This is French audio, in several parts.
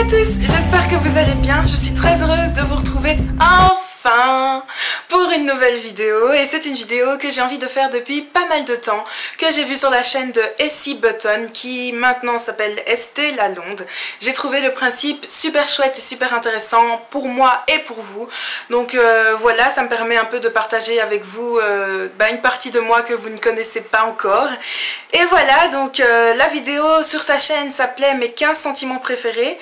tous, j'espère que vous allez bien. Je suis très heureuse de vous retrouver enfin pour une nouvelle vidéo. Et c'est une vidéo que j'ai envie de faire depuis pas mal de temps, que j'ai vue sur la chaîne de Essie Button, qui maintenant s'appelle Estée Lalonde. J'ai trouvé le principe super chouette et super intéressant pour moi et pour vous. Donc voilà, ça me permet un peu de partager avec vous une partie de moi que vous ne connaissez pas encore. Et voilà, donc la vidéo sur sa chaîne s'appelait mes 15 sentiments préférés.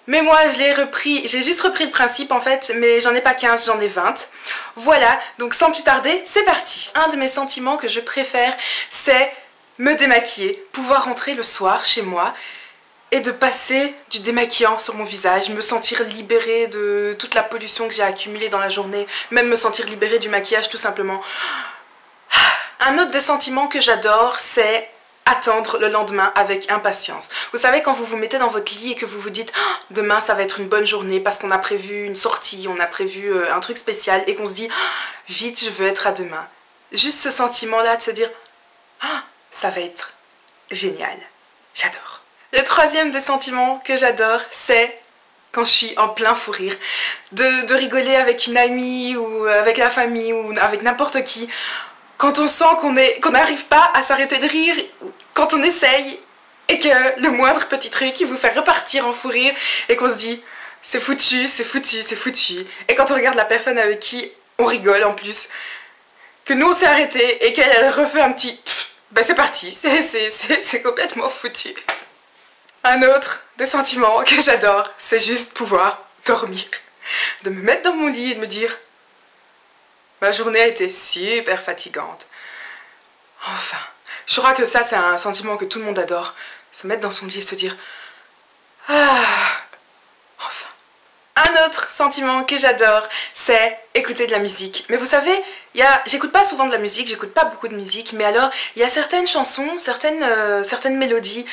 Mais moi je l'ai repris, j'ai juste repris le principe en fait, mais j'en ai pas 15, j'en ai 20. Voilà, donc sans plus tarder, c'est parti. Un de mes sentiments que je préfère, c'est me démaquiller, pouvoir rentrer le soir chez moi et de passer du démaquillant sur mon visage, me sentir libérée de toute la pollution que j'ai accumulée dans la journée, même me sentir libérée du maquillage tout simplement. Un autre des sentiments que j'adore, c'est attendre le lendemain avec impatience. Vous savez, quand vous vous mettez dans votre lit et que vous vous dites oh, demain ça va être une bonne journée parce qu'on a prévu une sortie, on a prévu un truc spécial et qu'on se dit oh, vite je veux être à demain. Juste ce sentiment là de se dire oh, ça va être génial. J'adore. Le troisième des sentiments que j'adore, c'est quand je suis en plein fou rire, de rigoler avec une amie ou avec la famille ou avec n'importe qui. Quand on sent qu'on n'arrive pas à s'arrêter de rire, quand on essaye, et que le moindre petit truc qui vous fait repartir en fou rire, et qu'on se dit c'est foutu, c'est foutu, c'est foutu. Et quand on regarde la personne avec qui on rigole en plus, que nous on s'est arrêté et qu'elle refait un petit ben c'est parti, c'est complètement foutu. Un autre des sentiments que j'adore, c'est juste pouvoir dormir. De me mettre dans mon lit et de me dire ma journée a été super fatigante. Enfin, je crois que ça c'est un sentiment que tout le monde adore. Se mettre dans son lit et se dire ah, enfin. Un autre sentiment que j'adore, c'est écouter de la musique. Mais vous savez, j'écoute pas souvent de la musique, j'écoute pas beaucoup de musique, mais alors il y a certaines chansons, certaines mélodies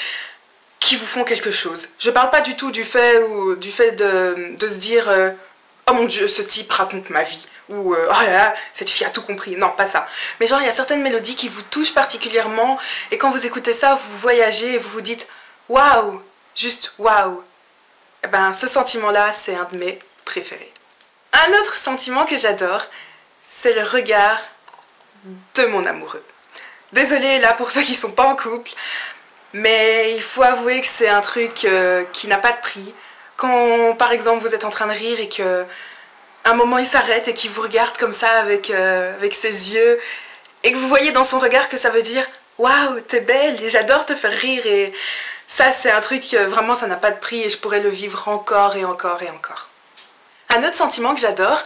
qui vous font quelque chose. Je parle pas du tout du fait de se dire oh mon Dieu, ce type raconte ma vie. Ou oh là là, cette fille a tout compris. Non, pas ça. Mais genre, il y a certaines mélodies qui vous touchent particulièrement. Et quand vous écoutez ça, vous voyagez et vous vous dites waouh, juste waouh. Et ben, ce sentiment-là, c'est un de mes préférés. Un autre sentiment que j'adore, c'est le regard de mon amoureux. Désolée là pour ceux qui sont pas en couple, mais il faut avouer que c'est un truc qui n'a pas de prix. Quand, par exemple, vous êtes en train de rire et que un moment il s'arrête et qu'il vous regarde comme ça avec ses yeux et que vous voyez dans son regard que ça veut dire waouh, t'es belle et j'adore te faire rire, et ça c'est un truc vraiment ça n'a pas de prix et je pourrais le vivre encore et encore et encore. Un autre sentiment que j'adore,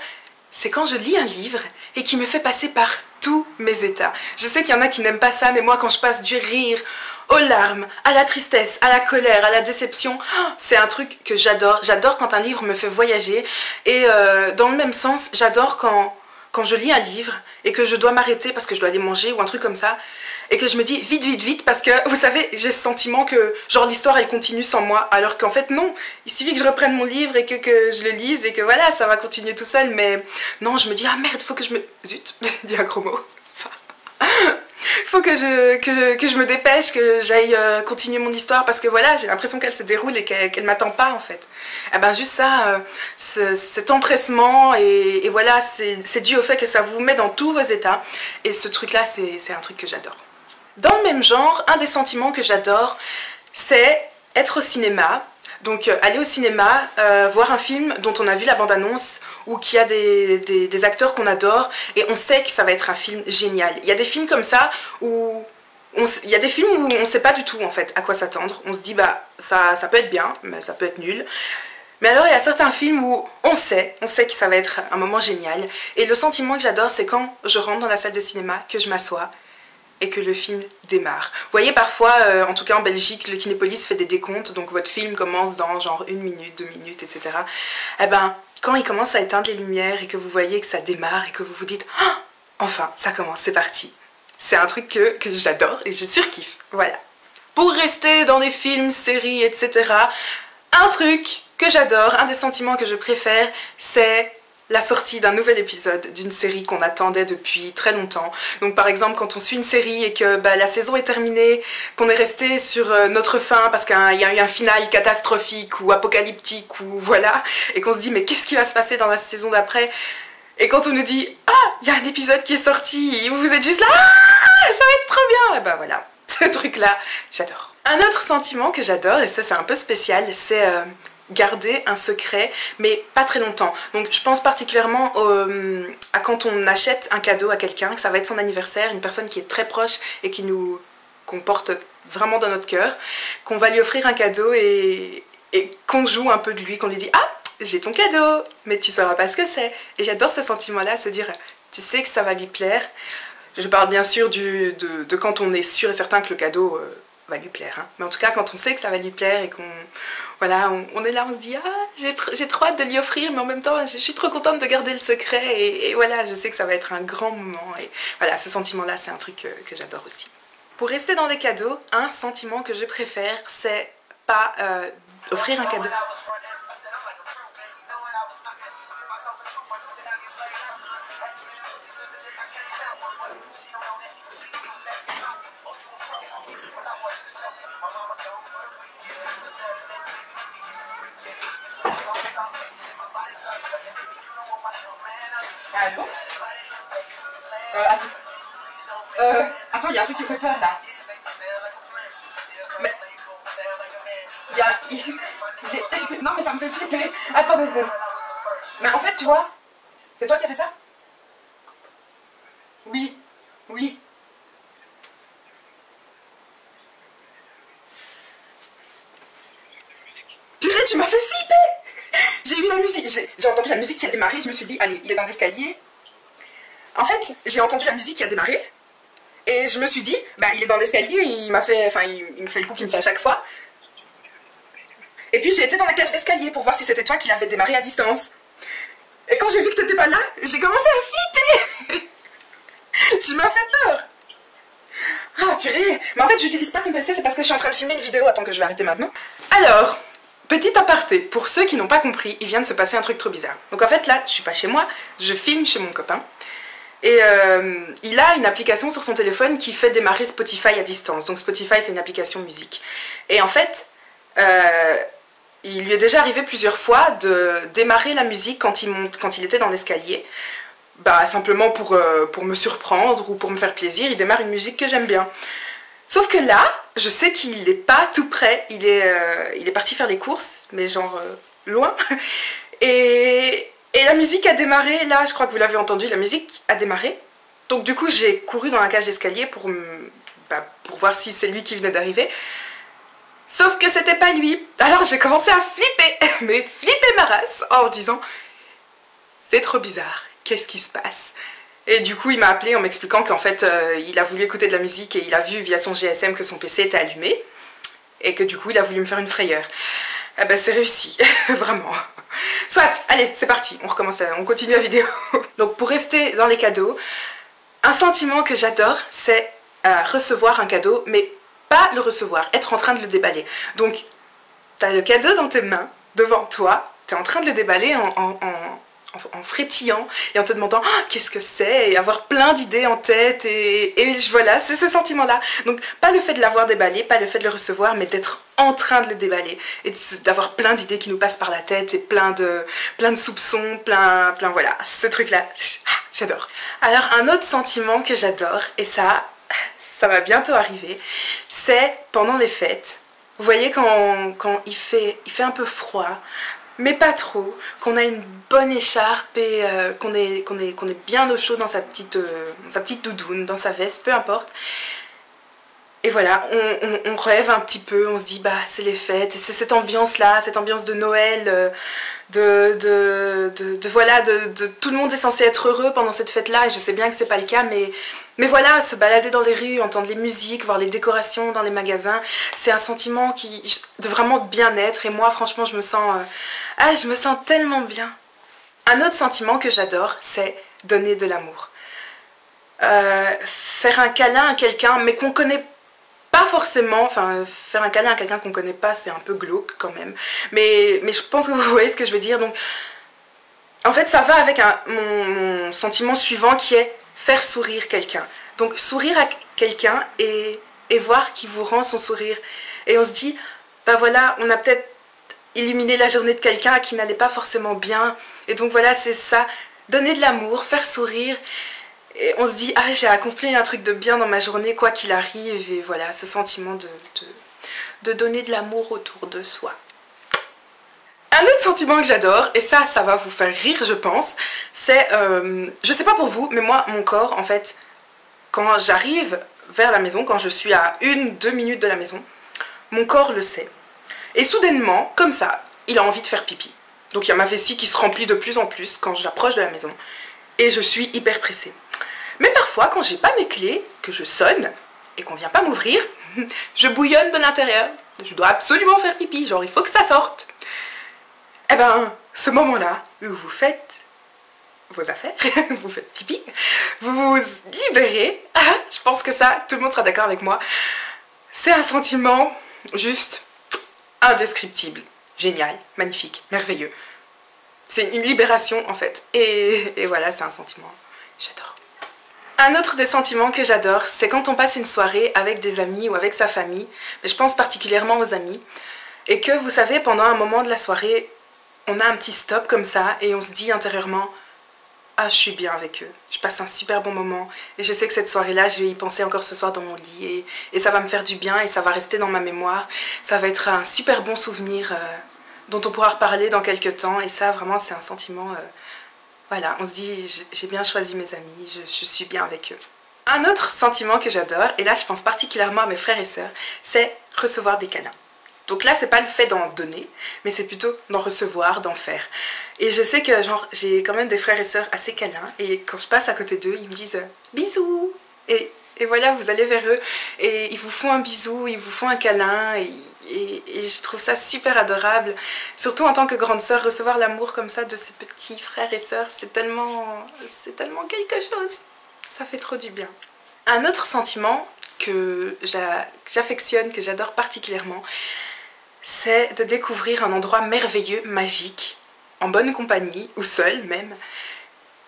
c'est quand je lis un livre et qui me fait passer par tous mes états. Je sais qu'il y en a qui n'aiment pas ça, mais moi quand je passe du rire aux larmes, à la tristesse, à la colère, à la déception, c'est un truc que j'adore. J'adore quand un livre me fait voyager. Et dans le même sens, j'adore quand je lis un livre et que je dois m'arrêter parce que je dois aller manger ou un truc comme ça, et que je me dis vite, vite, vite, parce que vous savez, j'ai ce sentiment que genre l'histoire elle continue sans moi, alors qu'en fait non, il suffit que je reprenne mon livre et que je le lise et que voilà, ça va continuer tout seul. Mais non, je me dis ah merde, faut que je me... Zut, dis un gros mot. Faut que je me dépêche, que j'aille continuer mon histoire parce que voilà, j'ai l'impression qu'elle se déroule et qu'elle m'attend pas en fait. Et ben juste ça, cet empressement et voilà, c'est dû au fait que ça vous met dans tous vos états, et ce truc là c'est un truc que j'adore. Dans le même genre, un des sentiments que j'adore, c'est être au cinéma. Donc aller au cinéma, voir un film dont on a vu la bande-annonce ou qui a des acteurs qu'on adore et on sait que ça va être un film génial. Il y a des films comme ça où on ne sait pas du tout en fait à quoi s'attendre. On se dit bah ça peut être bien, mais ça peut être nul. Mais alors il y a certains films où on sait que ça va être un moment génial. Et le sentiment que j'adore, c'est quand je rentre dans la salle de cinéma, que je m'assois et que le film démarre. Vous voyez, parfois, en tout cas en Belgique, le Kinépolis fait des décomptes, donc votre film commence dans genre 1 minute, 2 minutes, etc. Eh ben, quand il commence à éteindre les lumières et que vous voyez que ça démarre et que vous vous dites oh, enfin, ça commence, c'est parti. C'est un truc que j'adore et je surkiffe, voilà. Pour rester dans les films, séries, etc., un truc que j'adore, un des sentiments que je préfère, c'est la sortie d'un nouvel épisode d'une série qu'on attendait depuis très longtemps. Donc par exemple quand on suit une série et que la saison est terminée, qu'on est resté sur notre fin parce qu'il y a eu un final catastrophique ou apocalyptique ou voilà, et qu'on se dit mais qu'est-ce qui va se passer dans la saison d'après, et quand on nous dit ah il y a un épisode qui est sorti, et vous êtes juste là ah ça va être trop bien, et bah voilà, ce truc là j'adore. Un autre sentiment que j'adore, et ça c'est un peu spécial, c'est garder un secret, mais pas très longtemps. Donc je pense particulièrement à quand on achète un cadeau à quelqu'un, que ça va être son anniversaire, une personne qui est très proche et qu'on porte vraiment dans notre cœur, qu'on va lui offrir un cadeau et qu'on joue un peu de lui, qu'on lui dit « Ah, j'ai ton cadeau, mais tu sauras pas ce que c'est ». Et j'adore ce sentiment-là, se dire « Tu sais que ça va lui plaire ». Je parle bien sûr de quand on est sûr et certain que le cadeau va lui plaire, hein. Mais en tout cas quand on sait que ça va lui plaire et qu'on voilà, on est là, on se dit ah j'ai trop hâte de lui offrir, mais en même temps je suis trop contente de garder le secret, et voilà, je sais que ça va être un grand moment, et voilà, ce sentiment là c'est un truc que j'adore aussi. Pour rester dans les cadeaux, un sentiment que je préfère, c'est pas offrir un cadeau. Allô? Attends, il y a un truc qui me fait peur là. Mais... Non mais ça me fait flipper. Attends 2 secondes. Mais en fait tu vois, c'est toi qui as fait ça? Oui, oui. Purée, tu m'as fait flipper. J'ai vu la musique, j'ai entendu la musique qui a démarré, je me suis dit, allez, il est dans l'escalier. En fait, j'ai entendu la musique qui a démarré, et je me suis dit, bah il est dans l'escalier, il m'a fait, enfin il me fait le coup qu'il me fait à chaque fois. Et puis j'ai été dans la cage d'escalier pour voir si c'était toi qui l'avais démarré à distance. Et quand j'ai vu que t'étais pas là, j'ai commencé à flipper. Tu m'as fait peur. Ah purée. Mais en fait j'utilise pas ton PC, c'est parce que je suis en train de filmer une vidéo, attends que je vais arrêter maintenant. Alors... Petit aparté, pour ceux qui n'ont pas compris, il vient de se passer un truc trop bizarre. Donc en fait là, je suis pas chez moi, je filme chez mon copain. Et il a une application sur son téléphone qui fait démarrer Spotify à distance. Donc Spotify c'est une application musique. Et en fait, il lui est déjà arrivé plusieurs fois de démarrer la musique quand il était dans l'escalier. Bah simplement pour me surprendre ou pour me faire plaisir, il démarre une musique que j'aime bien. Sauf que là, je sais qu'il n'est pas tout près, il est parti faire les courses, mais genre loin. Et la musique a démarré, là je crois que vous l'avez entendu, la musique a démarré. Donc du coup j'ai couru dans la cage d'escalier pour voir si c'est lui qui venait d'arriver. Sauf que c'était pas lui. Alors j'ai commencé à flipper, mais flipper ma race, en me disant c'est trop bizarre, qu'est-ce qui se passe ? Et du coup il m'a appelé en m'expliquant qu'en fait il a voulu écouter de la musique et il a vu via son GSM que son PC était allumé et que du coup il a voulu me faire une frayeur. Eh ben c'est réussi, vraiment. Soit, allez c'est parti, on recommence, on continue la vidéo. Donc pour rester dans les cadeaux, un sentiment que j'adore c'est recevoir un cadeau, mais pas le recevoir, être en train de le déballer. Donc t'as le cadeau dans tes mains, devant toi, t'es en train de le déballer en frétillant et en te demandant oh, qu'est-ce que c'est, et avoir plein d'idées en tête, et voilà, c'est ce sentiment-là. Donc pas le fait de l'avoir déballé, pas le fait de le recevoir, mais d'être en train de le déballer et d'avoir plein d'idées qui nous passent par la tête et plein de soupçons, plein voilà, ce truc-là, j'adore. Alors un autre sentiment que j'adore, et ça va bientôt arriver, c'est pendant les fêtes. Vous voyez quand il fait un peu froid, mais pas trop, qu'on a une bonne écharpe et qu'on est bien au chaud dans sa petite doudoune, dans sa veste, peu importe. Et voilà, on rêve un petit peu, on se dit bah c'est les fêtes, et c'est cette ambiance là, cette ambiance de Noël, voilà, tout le monde est censé être heureux pendant cette fête là, et je sais bien que c'est pas le cas, mais voilà, se balader dans les rues, entendre les musiques, voir les décorations dans les magasins, c'est un sentiment de vraiment bien-être, et moi franchement je me sens tellement bien. Un autre sentiment que j'adore, c'est donner de l'amour. Faire un câlin à quelqu'un, mais qu'on connaît pas forcément, enfin faire un câlin à quelqu'un qu'on connaît pas, c'est un peu glauque quand même, mais je pense que vous voyez ce que je veux dire. Donc En fait, ça va avec mon sentiment suivant qui est faire sourire quelqu'un. Donc, sourire à quelqu'un et voir qu'il vous rend son sourire. Et on se dit, bah voilà, on a peut-être éliminé la journée de quelqu'un qui n'allait pas forcément bien. Et donc voilà, c'est ça, donner de l'amour, faire sourire. Et on se dit, ah, j'ai accompli un truc de bien dans ma journée, quoi qu'il arrive. Et voilà, ce sentiment de donner de l'amour autour de soi. Un autre sentiment que j'adore, et ça va vous faire rire je pense, c'est, je sais pas pour vous, mais moi, mon corps, en fait, quand j'arrive vers la maison, quand je suis à 1-2 minutes de la maison, mon corps le sait. Et soudainement, comme ça, il a envie de faire pipi. Donc il y a ma vessie qui se remplit de plus en plus quand j'approche de la maison, et je suis hyper pressée. Mais parfois, quand j'ai pas mes clés, que je sonne, et qu'on vient pas m'ouvrir, je bouillonne de l'intérieur. Je dois absolument faire pipi, genre il faut que ça sorte. Eh ben, ce moment-là, où vous faites vos affaires, vous faites pipi, vous vous libérez, je pense que ça, tout le monde sera d'accord avec moi, c'est un sentiment juste indescriptible, génial, magnifique, merveilleux. C'est une libération en fait, et voilà, c'est un sentiment, j'adore. Un autre des sentiments que j'adore, c'est quand on passe une soirée avec des amis ou avec sa famille, mais je pense particulièrement aux amis, et que vous savez, pendant un moment de la soirée, on a un petit stop comme ça et on se dit intérieurement « Ah, je suis bien avec eux, je passe un super bon moment et je sais que cette soirée-là, je vais y penser encore ce soir dans mon lit et ça va me faire du bien et ça va rester dans ma mémoire. Ça va être un super bon souvenir dont on pourra reparler dans quelques temps et ça, vraiment, c'est un sentiment... voilà, on se dit « J'ai bien choisi mes amis, je suis bien avec eux. » Un autre sentiment que j'adore, et là je pense particulièrement à mes frères et sœurs, c'est recevoir des câlins. Donc là, c'est pas le fait d'en donner, mais c'est plutôt d'en recevoir, d'en faire. Et je sais que genre j'ai quand même des frères et sœurs assez câlins, et quand je passe à côté d'eux, ils me disent « Bisous !» Et voilà, vous allez vers eux, et ils vous font un bisou, ils vous font un câlin, et je trouve ça super adorable. Surtout en tant que grande sœur, recevoir l'amour comme ça de ses petits frères et sœurs, c'est tellement quelque chose. Ça fait trop du bien. Un autre sentiment que j'affectionne, que j'adore particulièrement, c'est de découvrir un endroit merveilleux, magique, en bonne compagnie, ou seul même,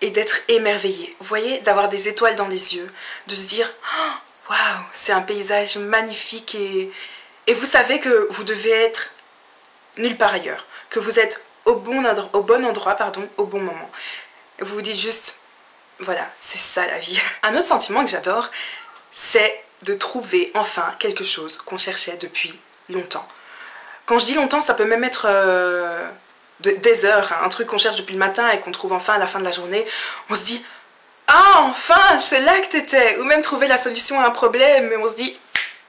et d'être émerveillé. Vous voyez, d'avoir des étoiles dans les yeux, de se dire « Waouh, c'est un paysage magnifique » et vous savez que vous devez être nulle part ailleurs, que vous êtes au bon endroit, au bon moment. Et vous vous dites juste « Voilà, c'est ça la vie ». Un autre sentiment que j'adore, c'est de trouver enfin quelque chose qu'on cherchait depuis longtemps. Quand je dis longtemps, ça peut même être des heures, hein, un truc qu'on cherche depuis le matin et qu'on trouve enfin à la fin de la journée. On se dit « Ah, enfin, c'est là que t'étais !» Ou même trouver la solution à un problème et on se dit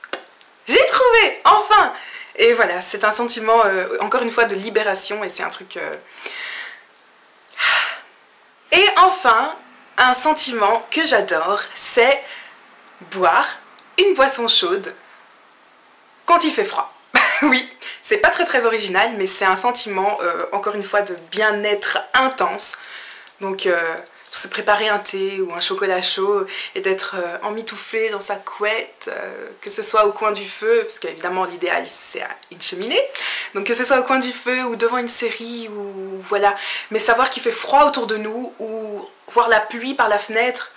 « J'ai trouvé, enfin !» Et voilà, c'est un sentiment, encore une fois, de libération et c'est un truc... Et enfin, un sentiment que j'adore, c'est boire une boisson chaude quand il fait froid. Oui, c'est pas très original, mais c'est un sentiment, encore une fois, de bien-être intense. Donc, se préparer un thé ou un chocolat chaud et d'être emmitouflé dans sa couette, que ce soit au coin du feu, parce qu'évidemment l'idéal c'est une cheminée, donc que ce soit au coin du feu ou devant une série, ou voilà, mais savoir qu'il fait froid autour de nous, ou voir la pluie par la fenêtre,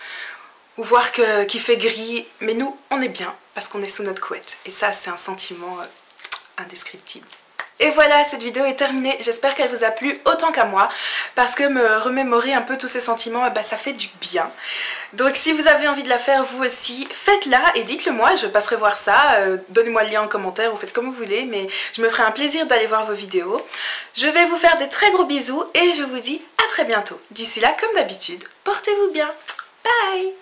ou voir qu'il fait gris, mais nous on est bien parce qu'on est sous notre couette, et ça c'est un sentiment indescriptible. Et voilà, cette vidéo est terminée, j'espère qu'elle vous a plu autant qu'à moi, parce que me remémorer un peu tous ces sentiments, ça fait du bien. Donc si vous avez envie de la faire vous aussi, faites-la et dites-le moi, je passerai voir ça, donnez-moi le lien en commentaire, vous faites comme vous voulez, mais je me ferai un plaisir d'aller voir vos vidéos. Je vais vous faire des très gros bisous et je vous dis à très bientôt. D'ici là, comme d'habitude, portez-vous bien. Bye!